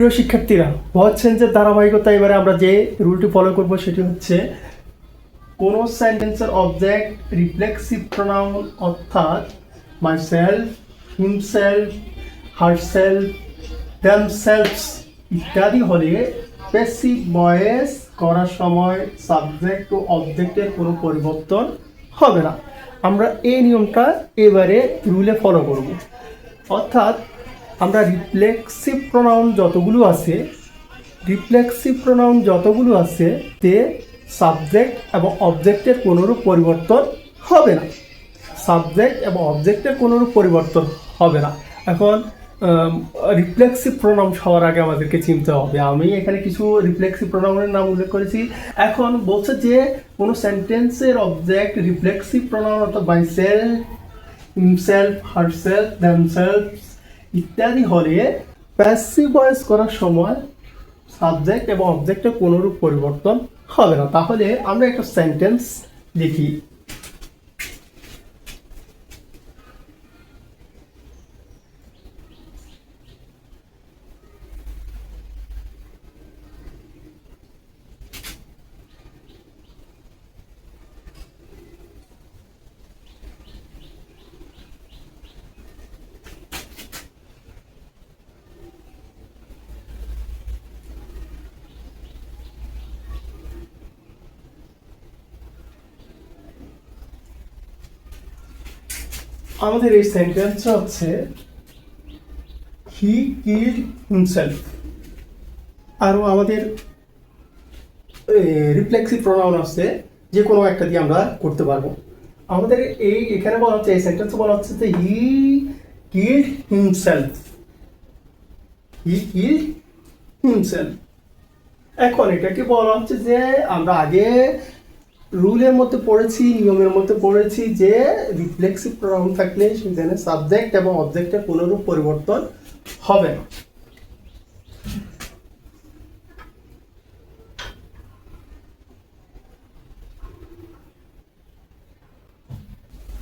প্রিয় শিক্ষার্থীরা, ভয়েস চেঞ্জের ধারাবাহিকতা এবারে আমরা যে রুলটি ফলো করব সেটি হচ্ছে কোন সেন্টেন্সের অবজেক্ট রিফ্লেক্সিভ প্রোনাউন অর্থাৎ মাইসেলফ, হিমসেলফ, হারসেলফ, দেমসেলফস ইত্যাদি হলে প্যাসিভ ভয়েস করার সময় সাবজেক্ট ও অবজেক্টের কোনো পরিবর্তন হবে না। আমরা এই নিয়মটা এবারে রুলে ফলো করব। অর্থাৎ আমরা রিফ্লেক্সিভ প্রোনাউন যতগুলো আছে তে সাবজেক্ট এবং অবজেক্টের কোনোরূপ পরিবর্তন হবে না। এখন রিফ্লেক্সিভ প্রোনাউন হওয়ার আগে আমাদেরকে চিনতে হবে। আমি এখানে কিছু রিফ্লেক্সিভ প্রোনাউনের নাম উল্লেখ করেছি। এখন বলছে যে কোনো সেন্টেন্সের অবজেক্ট রিফ্লেক্সিভ প্রোনাউন অর্থাৎ মাইসেলফ, হিমসেলফ, হারসেলফ, দেমসেলফস ইত্যাদি হলে প্যাসিভ ভয়েস করার সময় সাবজেক্ট এবং অবজেক্টের কোনোরূপ পরিবর্তন হবে না। তাহলে আমরা একটা সেন্টেন্স লিখি। আমাদের এই সেন্টেন্সটা হচ্ছে হি কিল্ড হিমসেলফ। আরও আমাদের রিফ্লেক্সিভ প্রোনাউন আছে, যে কোনো একটা দিয়ে আমরা করতে পারবো। আমাদের এখানে বলা হচ্ছে, এই সেন্টেন্সে বলা হচ্ছে যে হি কিল্ড হিমসেলফ। এখন এটাকে বলা হচ্ছে যে আমরা আগে রুলের মধ্যে পড়েছি, নিয়মের মধ্যে পড়েছি যে রিফ্লেক্সিভ প্রোনাউন থাকলে সেখানে সাবজেক্ট এবং অবজেক্টের কোনোরূপ পরিবর্তন হবে না।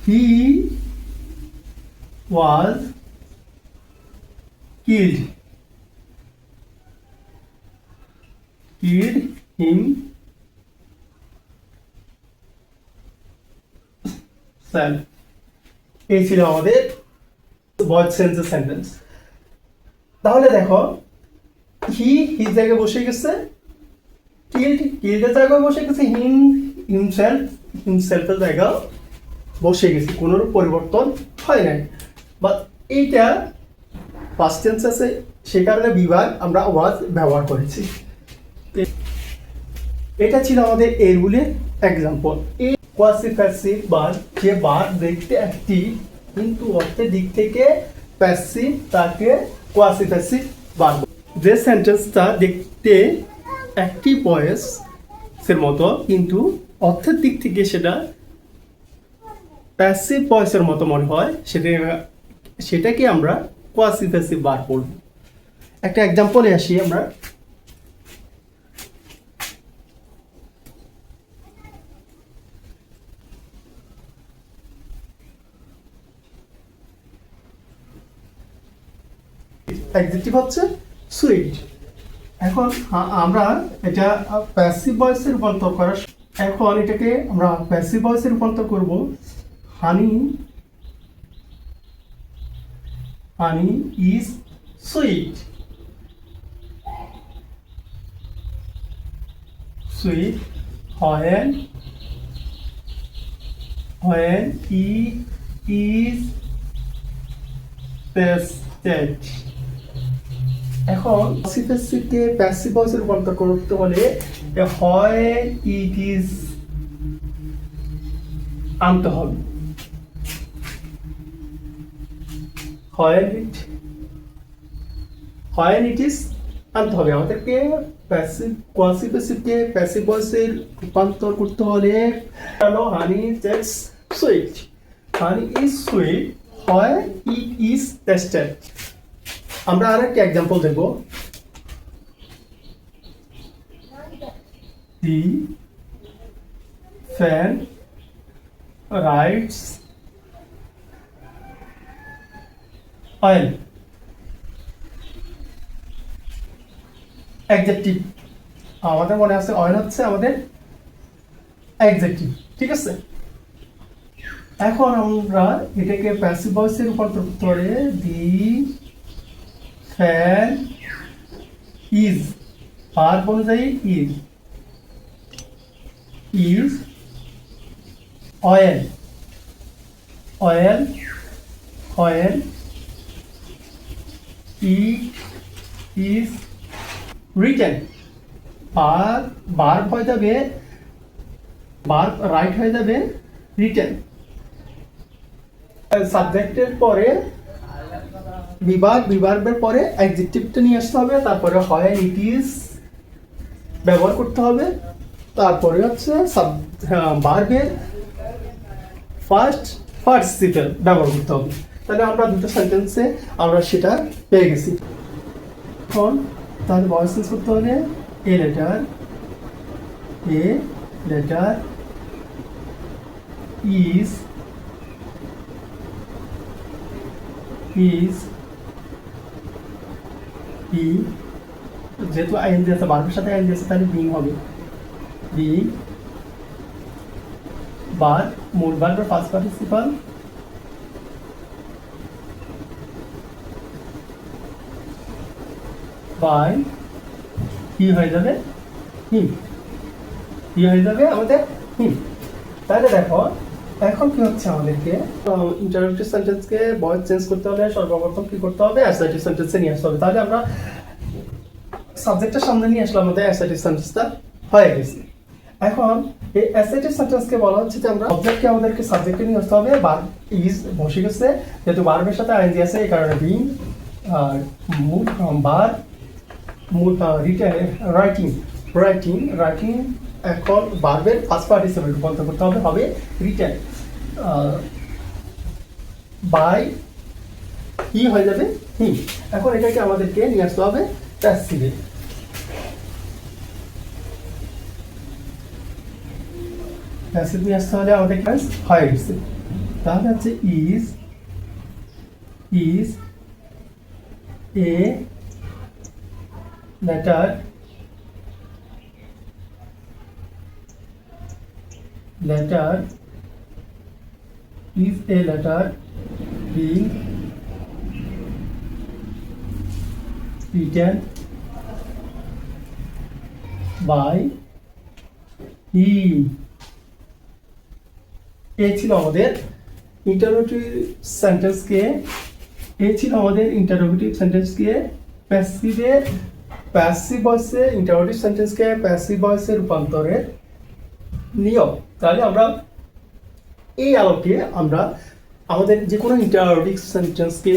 He was killed him self। এই ছিল আমাদের ভয়েস চেঞ্জের সেন্টেন্স। তাহলে দেখো, হির জায়গায় বসে গেছে কিল্ডের জায়গায় বসে গেছে, হিমসেলফের জায়গায় বসে গেছে, কোনোরূপ পরিবর্তন হয় নাই। বা এইটা পাস্ট টেন্স আছে, সে কারণে বিভাগ আমরা ওয়াজ ব্যবহার করেছি। এটা ছিল আমাদের এই রুলের এক্সাম্পল। এই কোয়াসি প্যাসিভ বার, যে বার দেখতে অ্যাক্টিভ কিন্তু অর্থের দিক থেকে প্যাসিভ, তাকে কোয়াসি প্যাসিভ বার। যে সেন্টেন্সটা দেখতে অ্যাক্টিভ ভয়েসের মতো কিন্তু অর্থের দিক থেকে সেটা প্যাসিভ ভয়েসের মতো মনে হয়, সেটাকে আমরা কোয়াসি প্যাসিভ বার বলব। একটা এক্সাম্পলে আসি আমরা। অ্যাডজেক্টিভ হচ্ছে সুইট। এখন আমরা এটা প্যাসিভ ভয়েসে রূপান্তর করার, এখন এটাকে আমরা প্যাসিভ ভয়েসে রূপান্তর করব। হানি is sweet. when he is tested। এখন প্যাসিভকে প্যাসিভ ভয়েসে রূপান্তর করতে হলে when it is আনতে হবে। when it is আনতে হবে। আমাদেরকে কোয়াসি প্যাসিভকে প্যাসিভ ভয়েসে রূপান্তর করতে হলে honey is sweet when it is tested। আমরা আরেকটা এক্সাম্পল দেব। The fan rides oil। Adjective. আমাদের মনে আছে অয়েল হচ্ছে আমাদের অ্যাডজেক্টিভ, ঠিক আছে। এখন আমরা এটাকে প্যাসিভ ভয়েসে রূপান্তর করতে পারি। দি ফ্যান ইজ, ভার্ব অনুযায়ী is, is oil, oil, oil, it is written. Verb হয়ে যাবে, ভার্ব রাইট হয়ে যাবে রিটেন। সাবজেক্টের পরে বিভাগ, বিভাগের পরে অ্যাডজেক্টিভটা নিয়ে আসতে হবে, তারপরে হয় ইট ইজ ব্যবহার করতে হবে, তারপরে হচ্ছে ভার্বের ফার্স্ট পার্টিসিপেল ব্যবহার করতে হবে। তাহলে আমরা দুটো সেন্টেন্সে আমরা সেটা পেয়ে গেছি। এখন তাহলে ভয়েস চেঞ্জ করতে হলে a letter, a letter is, is B, যেহেতু আইএনজি আছে, ভার্বের সাথে আইএনজি আছে, তাহলে বিং হবে, বিং। বার মূল ভার্বের ফার্স্ট পার্টিসিপাল বাই কি হয়ে যাবে, হিম, কি হয়ে যাবে আমাদের হিম। তাহলে দেখো এখন কি হচ্ছে, আমাদেরকে ইন্টারোগেটিভ সেন্টেন্সকে ভয়েস চেঞ্জ করতে হলে সর্বপ্রথম কি করতে হবে, অ্যাসার্টিভ সেন্টেন্সে নিয়ে আসতে হবে। তাহলে আমরা সাবজেক্টের সামনে নিয়ে আসলাম, আমাদের অ্যাসার্টিভ সেন্টেন্সটা হয়ে গেছে। এখন এই অ্যাসার্টিভ সেন্টেন্সকে বলা হচ্ছে যে আমরা অবজেক্টকে আমাদেরকে সাবজেক্টে নিয়ে আসতে হবে, ভার্ব ইজ বসে গেছে, যেহেতু ভার্বের সাথে আইএনজি আছে এই কারণে being, mood verb, mood writing, writing, writing. এখন ভার্বের ফার্স্ট পার্টিসিপেল রূপান্তর করতে হবে, হবে রিটেন, বাই কি হয়ে যাবে হিম। এখন এটাকে আমাদেরকে নিয়ে আসতে হবে প্যাসিভে, প্যাসিভ নিয়ে আসতে হলে আমাদের কাজ হয়ে গেছে। তাহলে হচ্ছে is, is a letter, letter is a letter being written by him। এই ছিল আমাদের ইন্টারোগেটিভ সেন্টেন্সকে, এই ছিল আমাদের ইন্টারোগেটিভ সেন্টেন্সকে প্যাসিভে, প্যাসিভ ভয়েসে ইন্টারোগেটিভ সেন্টেন্সকে প্যাসিভ ভয়েসে রূপান্তরের নিয়ম। তাহলে আমরা এই আলোকে আমরা আমাদের যে কোনো ইন্টারোগেটিভ সেন্টেন্সকে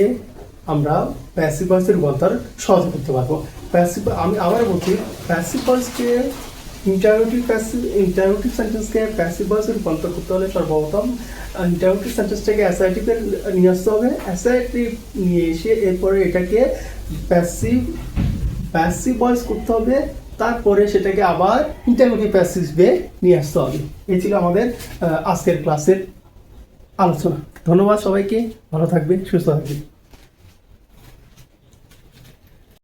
আমরা প্যাসিভ ভয়েসে রূপান্তর সহজে করতে পারবো। প্যাসিভ, আমি আবার বলছি, প্যাসিভ ভয়েসকে ইন্টারোগেটিভ সেন্টেন্সকে প্যাসিভ ভয়েসে রূপান্তর করতে হলে সর্বপ্রথম ইন্টারোগেটিভ সেন্টেন্সটাকে অ্যাসার্টিভে নিয়ে আসতে হবে, অ্যাসার্টিভ নিয়ে এসে এরপরে এটাকে প্যাসিভ ভয়েস করতে হবে, তারপরে সেটাকে আবার ইন্টারোগেটিভ প্যাসিভে নিয়ে আসতে হবে। এই ছিল আমাদের আজকের ক্লাসের আলোচনা। ধন্যবাদ সবাইকে, ভালো থাকবেন, সুস্থ থাকবেন।